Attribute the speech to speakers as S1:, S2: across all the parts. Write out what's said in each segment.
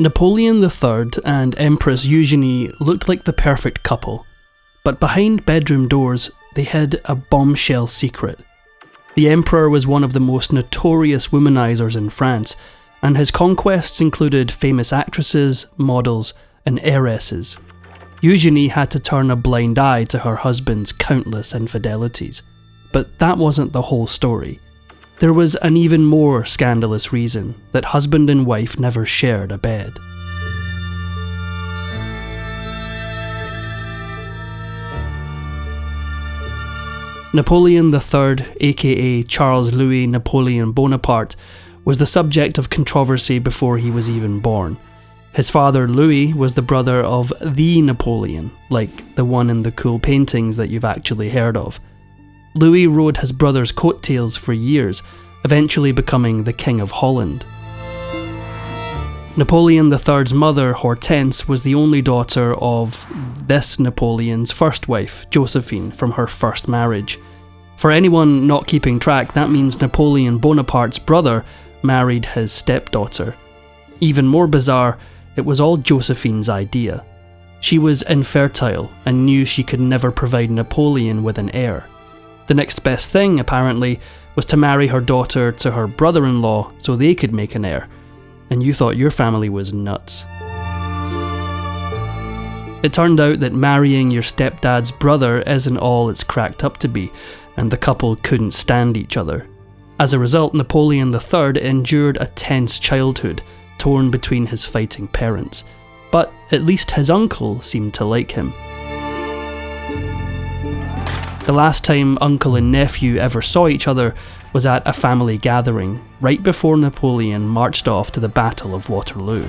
S1: Napoleon III and Empress Eugenie looked like the perfect couple, but behind bedroom doors they hid a bombshell secret. The Emperor was one of the most notorious womanizers in France, and his conquests included famous actresses, models, and heiresses. Eugenie had to turn a blind eye to her husband's countless infidelities. But that wasn't the whole story. There was an even more scandalous reason that husband and wife never shared a bed. Napoleon III, aka Charles Louis Napoleon Bonaparte, was the subject of controversy before he was even born. His father Louis was the brother of the Napoleon, like the one in the cool paintings that you've actually heard of. Louis rode his brother's coattails for years, eventually becoming the King of Holland. Napoleon III's mother, Hortense, was the only daughter of this Napoleon's first wife, Josephine, from her first marriage. For anyone not keeping track, that means Napoleon Bonaparte's brother married his stepdaughter. Even more bizarre, it was all Josephine's idea. She was infertile and knew she could never provide Napoleon with an heir. The next best thing, apparently, was to marry her daughter to her brother-in-law so they could make an heir. And you thought your family was nuts. It turned out that marrying your stepdad's brother isn't all it's cracked up to be, and the couple couldn't stand each other. As a result, Napoleon III endured a tense childhood, torn between his fighting parents. But at least his uncle seemed to like him. The last time uncle and nephew ever saw each other was at a family gathering, right before Napoleon marched off to the Battle of Waterloo.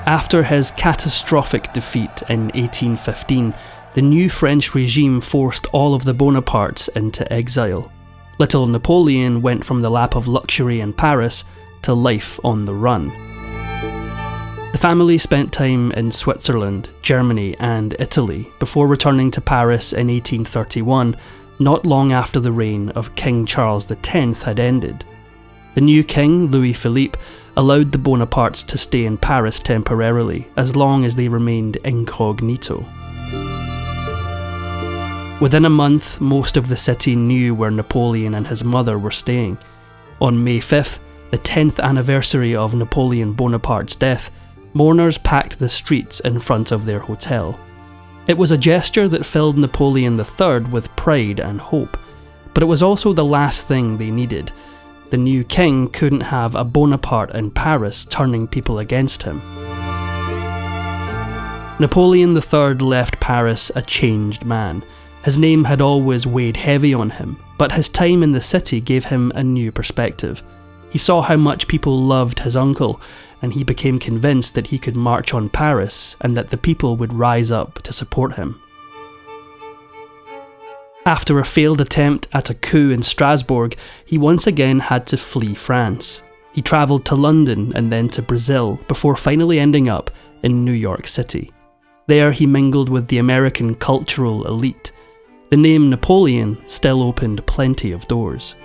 S1: After his catastrophic defeat in 1815, the new French regime forced all of the Bonapartes into exile. Little Napoleon went from the lap of luxury in Paris to life on the run. The family spent time in Switzerland, Germany and Italy before returning to Paris in 1831, not long after the reign of King Charles X had ended. The new king, Louis Philippe, allowed the Bonapartes to stay in Paris temporarily, as long as they remained incognito. Within a month, most of the city knew where Napoleon and his mother were staying. On May 5th, the 10th anniversary of Napoleon Bonaparte's death, mourners packed the streets in front of their hotel. It was a gesture that filled Napoleon III with pride and hope, but it was also the last thing they needed. The new king couldn't have a Bonaparte in Paris turning people against him. Napoleon III left Paris a changed man. His name had always weighed heavy on him, but his time in the city gave him a new perspective. He saw how much people loved his uncle, and he became convinced that he could march on Paris and that the people would rise up to support him. After a failed attempt at a coup in Strasbourg, he once again had to flee France. He travelled to London and then to Brazil before finally ending up in New York City. There he mingled with the American cultural elite. The name Napoleon still opened plenty of doors.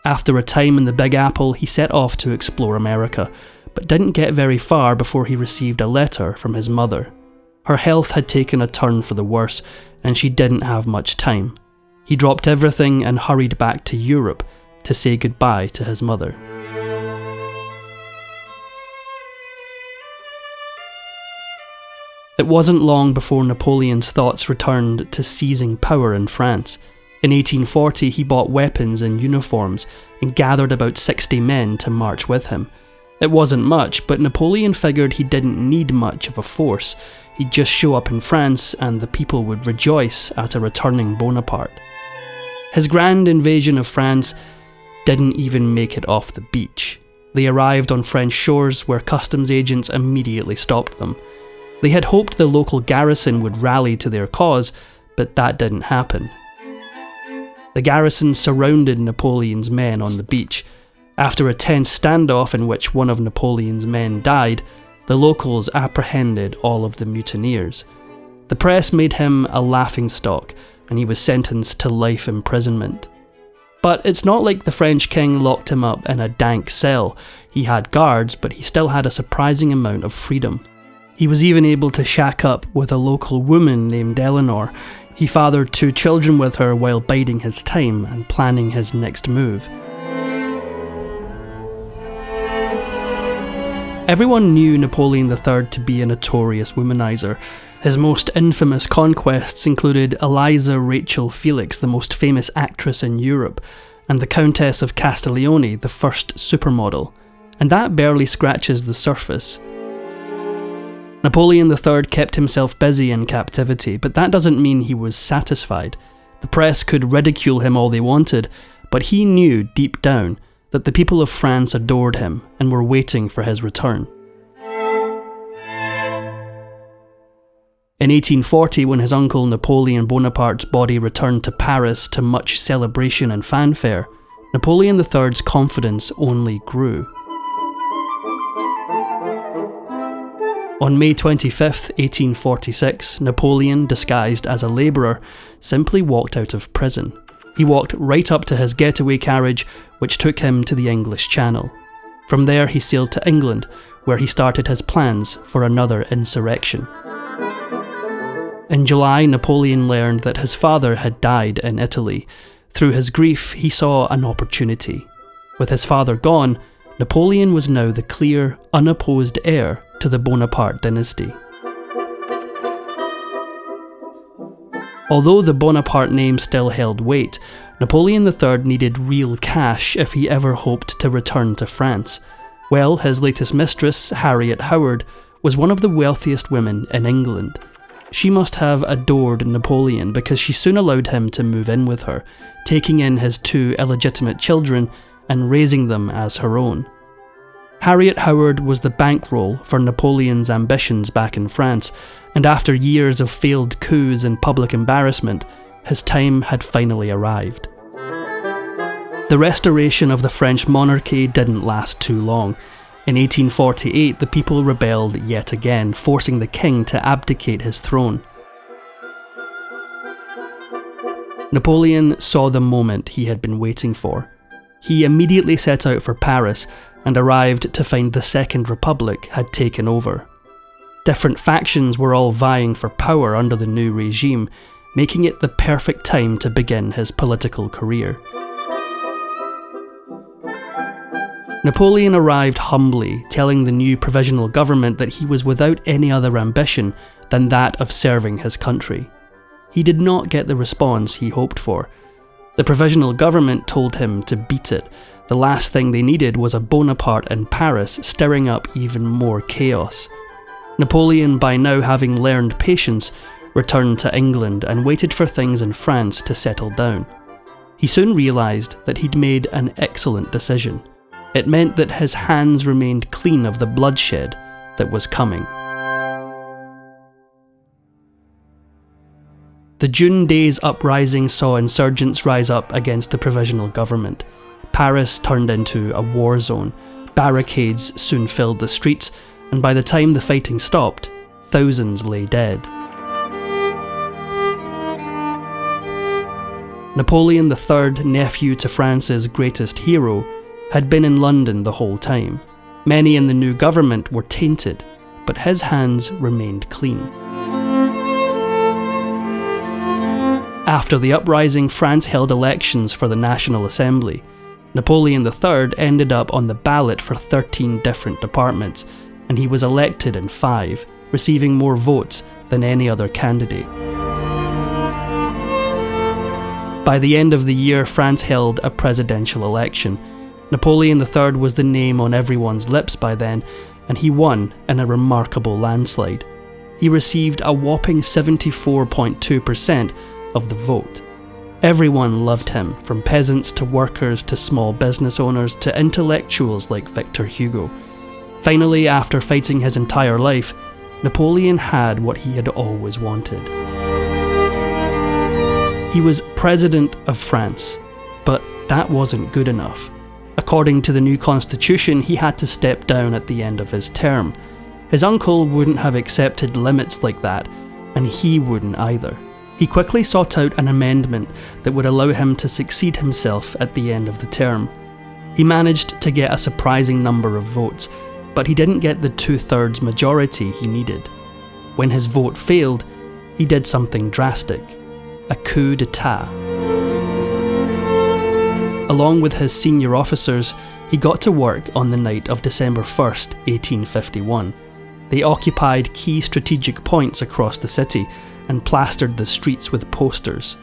S1: After a time in the Big Apple, he set off to explore America, but didn't get very far before he received a letter from his mother. Her health had taken a turn for the worse, and she didn't have much time. He dropped everything and hurried back to Europe to say goodbye to his mother. It wasn't long before Napoleon's thoughts returned to seizing power in France. In 1840, he bought weapons and uniforms and gathered about 60 men to march with him. It wasn't much, but Napoleon figured he didn't need much of a force. He'd just show up in France and the people would rejoice at a returning Bonaparte. His grand invasion of France didn't even make it off the beach. They arrived on French shores where customs agents immediately stopped them. They had hoped the local garrison would rally to their cause, but that didn't happen. The garrison surrounded Napoleon's men on the beach. After a tense standoff in which one of Napoleon's men died, the locals apprehended all of the mutineers. The press made him a laughingstock, and he was sentenced to life imprisonment. But it's not like the French king locked him up in a dank cell. He had guards, but he still had a surprising amount of freedom. He was even able to shack up with a local woman named Eleanor. He fathered 2 children with her while biding his time and planning his next move. Everyone knew Napoleon III to be a notorious womanizer. His most infamous conquests included Eliza Rachel Felix, the most famous actress in Europe, and the Countess of Castiglione, the first supermodel. And that barely scratches the surface. Napoleon III kept himself busy in captivity, but that doesn't mean he was satisfied. The press could ridicule him all they wanted, but he knew deep down that the people of France adored him and were waiting for his return. In 1840, when his uncle Napoleon Bonaparte's body returned to Paris to much celebration and fanfare, Napoleon III's confidence only grew. On May 25, 1846, Napoleon, disguised as a labourer, simply walked out of prison. He walked right up to his getaway carriage, which took him to the English Channel. From there he sailed to England, where he started his plans for another insurrection. In July, Napoleon learned that his father had died in Italy. Through his grief, he saw an opportunity. With his father gone, Napoleon was now the clear, unopposed heir to the Bonaparte dynasty. Although the Bonaparte name still held weight, Napoleon III needed real cash if he ever hoped to return to France. Well, his latest mistress, Harriet Howard, was one of the wealthiest women in England. She must have adored Napoleon because she soon allowed him to move in with her, taking in his 2 illegitimate children and raising them as her own. Harriet Howard was the bankroll for Napoleon's ambitions back in France, and after years of failed coups and public embarrassment, his time had finally arrived. The restoration of the French monarchy didn't last too long. In 1848, the people rebelled yet again, forcing the king to abdicate his throne. Napoleon saw the moment he had been waiting for. He immediately set out for Paris and arrived to find the Second Republic had taken over. Different factions were all vying for power under the new regime, making it the perfect time to begin his political career. Napoleon arrived humbly, telling the new provisional government that he was without any other ambition than that of serving his country. He did not get the response he hoped for. The provisional government told him to beat it. The last thing they needed was a Bonaparte in Paris stirring up even more chaos. Napoleon, by now having learned patience, returned to England and waited for things in France to settle down. He soon realised that he'd made an excellent decision. It meant that his hands remained clean of the bloodshed that was coming. The June Days uprising saw insurgents rise up against the provisional government. Paris turned into a war zone. Barricades soon filled the streets, and by the time the fighting stopped, thousands lay dead. Napoleon III, nephew to France's greatest hero, had been in London the whole time. Many in the new government were tainted, but his hands remained clean. After the uprising, France held elections for the National Assembly. Napoleon III ended up on the ballot for 13 different departments, and he was elected in 5, receiving more votes than any other candidate. By the end of the year, France held a presidential election. Napoleon III was the name on everyone's lips by then, and he won in a remarkable landslide. He received a whopping 74.2% of the vote. Everyone loved him, from peasants to workers to small business owners to intellectuals like Victor Hugo. Finally, after fighting his entire life, Napoleon had what he had always wanted. He was President of France, but that wasn't good enough. According to the new constitution, he had to step down at the end of his term. His uncle wouldn't have accepted limits like that, and he wouldn't either. He quickly sought out an amendment that would allow him to succeed himself at the end of the term. He managed to get a surprising number of votes, but he didn't get the 2/3 majority he needed. When his vote failed, he did something drastic: a coup d'etat. Along with his senior officers, he got to work on the night of December 1st, 1851. They occupied key strategic points across the city and plastered the streets with posters.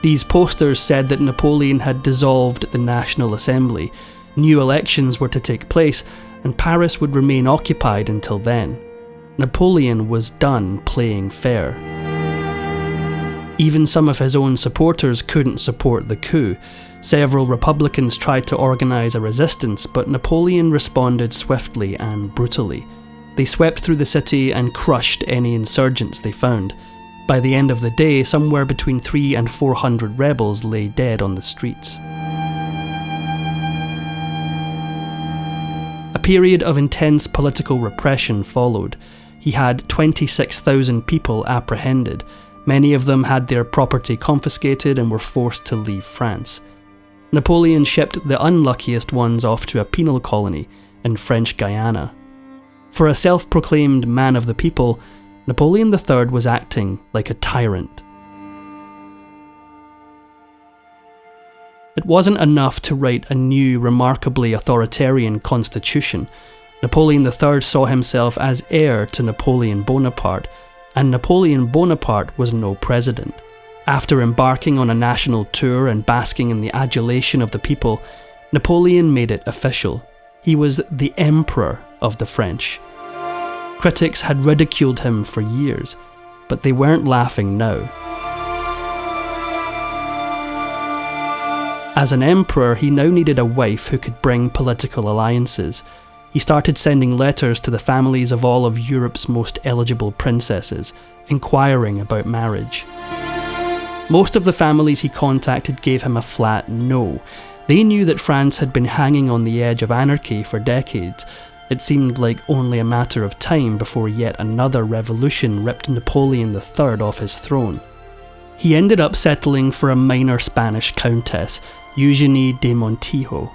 S1: These posters said that Napoleon had dissolved the National Assembly, new elections were to take place, and Paris would remain occupied until then. Napoleon was done playing fair. Even some of his own supporters couldn't support the coup. Several Republicans tried to organise a resistance, but Napoleon responded swiftly and brutally. They swept through the city and crushed any insurgents they found. By the end of the day, somewhere between 300 and 400 rebels lay dead on the streets. A period of intense political repression followed. He had 26,000 people apprehended. Many of them had their property confiscated and were forced to leave France. Napoleon shipped the unluckiest ones off to a penal colony in French Guiana. For a self-proclaimed man of the people, Napoleon III was acting like a tyrant. It wasn't enough to write a new, remarkably authoritarian constitution. Napoleon III saw himself as heir to Napoleon Bonaparte, and Napoleon Bonaparte was no president. After embarking on a national tour and basking in the adulation of the people, Napoleon made it official. He was the Emperor of the French. Critics had ridiculed him for years, but they weren't laughing now. As an emperor, he now needed a wife who could bring political alliances. He started sending letters to the families of all of Europe's most eligible princesses, inquiring about marriage. Most of the families he contacted gave him a flat no. They knew that France had been hanging on the edge of anarchy for decades. It seemed like only a matter of time before yet another revolution ripped Napoleon III off his throne. He ended up settling for a minor Spanish countess, Eugénie de Montijo.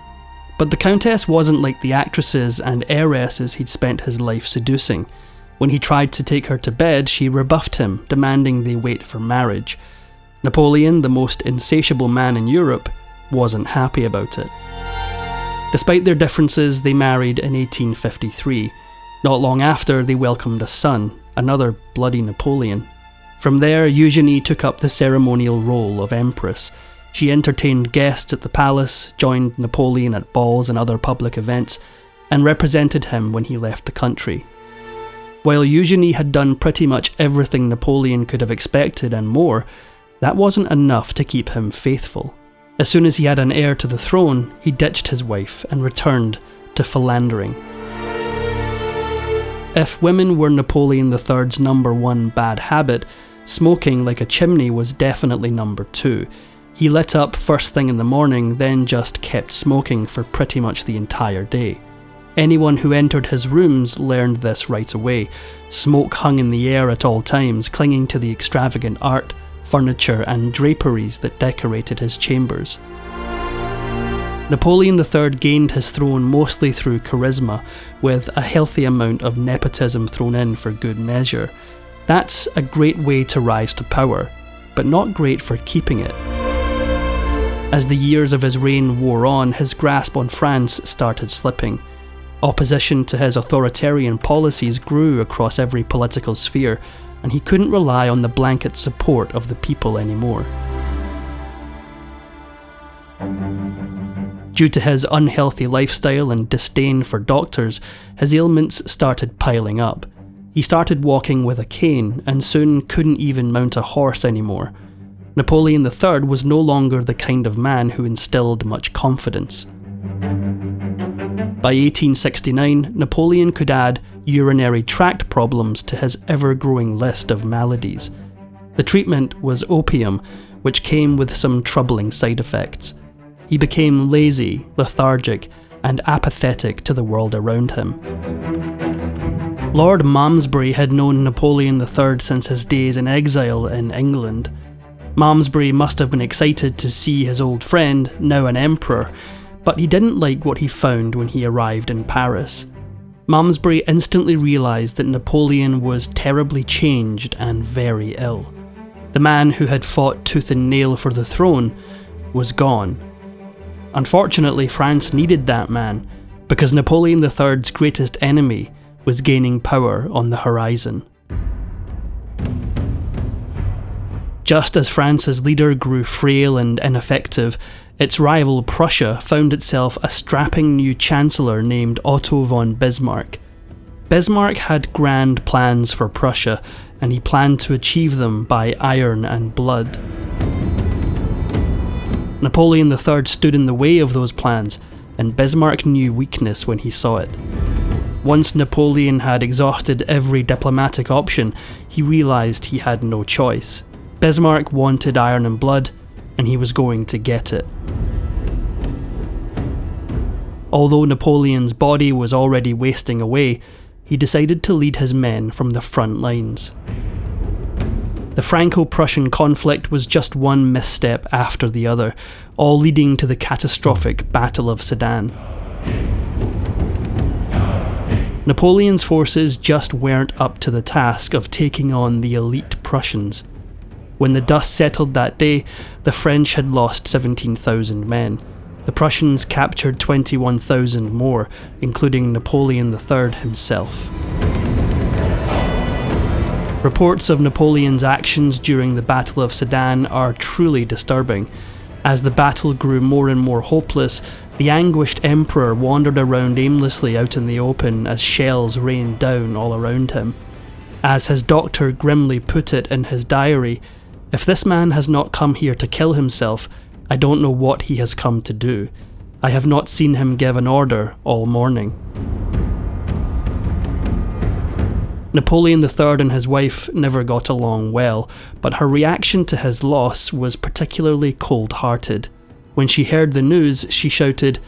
S1: But the countess wasn't like the actresses and heiresses he'd spent his life seducing. When he tried to take her to bed, she rebuffed him, demanding they wait for marriage. Napoleon, the most insatiable man in Europe, wasn't happy about it. Despite their differences, they married in 1853. Not long after, they welcomed a son, another bloody Napoleon. From there, Eugénie took up the ceremonial role of empress. She entertained guests at the palace, joined Napoleon at balls and other public events, and represented him when he left the country. While Eugénie had done pretty much everything Napoleon could have expected and more, that wasn't enough to keep him faithful. As soon as he had an heir to the throne, he ditched his wife and returned to philandering. If women were Napoleon III's number one bad habit, smoking like a chimney was definitely number two. He lit up first thing in the morning, then just kept smoking for pretty much the entire day. Anyone who entered his rooms learned this right away. Smoke hung in the air at all times, clinging to the extravagant art, furniture and draperies that decorated his chambers. Napoleon III gained his throne mostly through charisma, with a healthy amount of nepotism thrown in for good measure. That's a great way to rise to power, but not great for keeping it. As the years of his reign wore on, his grasp on France started slipping. Opposition to his authoritarian policies grew across every political sphere, and he couldn't rely on the blanket support of the people anymore. Due to his unhealthy lifestyle and disdain for doctors, his ailments started piling up. He started walking with a cane and soon couldn't even mount a horse anymore. Napoleon III was no longer the kind of man who instilled much confidence. By 1869, Napoleon could add urinary tract problems to his ever-growing list of maladies. The treatment was opium, which came with some troubling side effects. He became lazy, lethargic, and apathetic to the world around him. Lord Malmesbury had known Napoleon III since his days in exile in England. Malmesbury must have been excited to see his old friend, now an emperor, but he didn't like what he found when he arrived in Paris. Malmesbury instantly realised that Napoleon was terribly changed and very ill. The man who had fought tooth and nail for the throne was gone. Unfortunately, France needed that man, because Napoleon III's greatest enemy was gaining power on the horizon. Just as France's leader grew frail and ineffective, its rival Prussia found itself a strapping new chancellor named Otto von Bismarck. Bismarck had grand plans for Prussia, and he planned to achieve them by iron and blood. Napoleon III stood in the way of those plans, and Bismarck knew weakness when he saw it. Once Napoleon had exhausted every diplomatic option, he realised he had no choice. Bismarck wanted iron and blood, and he was going to get it. Although Napoleon's body was already wasting away, he decided to lead his men from the front lines. The Franco-Prussian conflict was just one misstep after the other, all leading to the catastrophic Battle of Sedan. Napoleon's forces just weren't up to the task of taking on the elite Prussians. When the dust settled that day, the French had lost 17,000 men. The Prussians captured 21,000 more, including Napoleon III himself. Reports of Napoleon's actions during the Battle of Sedan are truly disturbing. As the battle grew more and more hopeless, the anguished emperor wandered around aimlessly out in the open as shells rained down all around him. As his doctor grimly put it in his diary, "If this man has not come here to kill himself, I don't know what he has come to do. I have not seen him give an order all morning." Napoleon III and his wife never got along well, but her reaction to his loss was particularly cold-hearted. When she heard the news, she shouted,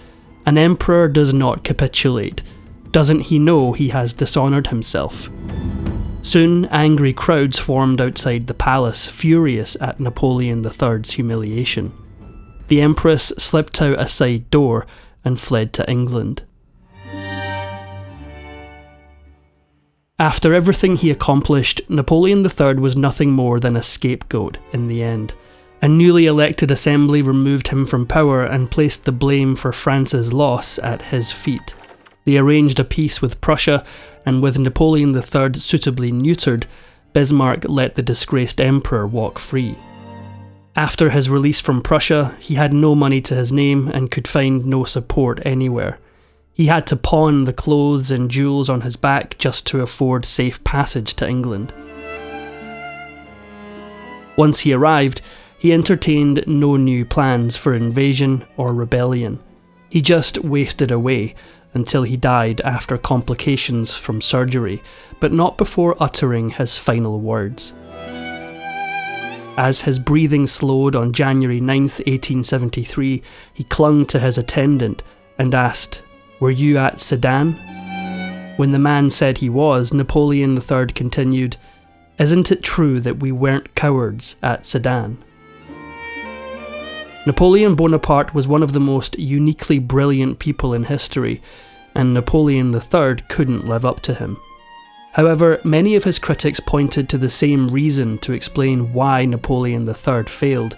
S1: "An emperor does not capitulate. Doesn't he know he has dishonoured himself?" Soon, angry crowds formed outside the palace, furious at Napoleon III's humiliation. The Empress slipped out a side door and fled to England. After everything he accomplished, Napoleon III was nothing more than a scapegoat in the end. A newly elected assembly removed him from power and placed the blame for France's loss at his feet. They arranged a peace with Prussia, and with Napoleon III suitably neutered, Bismarck let the disgraced emperor walk free. After his release from Prussia, he had no money to his name and could find no support anywhere. He had to pawn the clothes and jewels on his back just to afford safe passage to England. Once he arrived, he entertained no new plans for invasion or rebellion. He just wasted away until he died after complications from surgery, but not before uttering his final words. As his breathing slowed on January 9th, 1873, he clung to his attendant and asked, "Were you at Sedan?" When the man said he was, Napoleon III continued, "Isn't it true that we weren't cowards at Sedan?" Napoleon Bonaparte was one of the most uniquely brilliant people in history, and Napoleon III couldn't live up to him. However, many of his critics pointed to the same reason to explain why Napoleon III failed.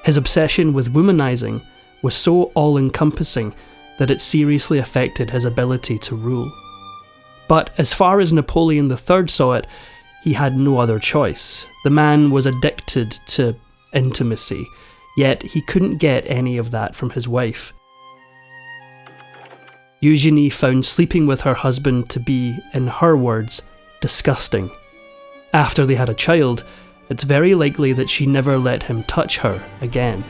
S1: His obsession with womanizing was so all-encompassing that it seriously affected his ability to rule. But as far as Napoleon III saw it, he had no other choice. The man was addicted to intimacy, yet he couldn't get any of that from his wife. Eugenie found sleeping with her husband to be, in her words, disgusting. After they had a child, it's very likely that she never let him touch her again.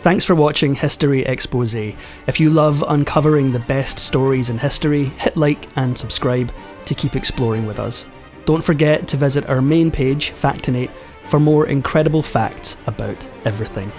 S1: Thanks for watching History Exposé. If you love uncovering the best stories in history, hit like and subscribe to keep exploring with us. Don't forget to visit our main page, Factinate, for more incredible facts about everything.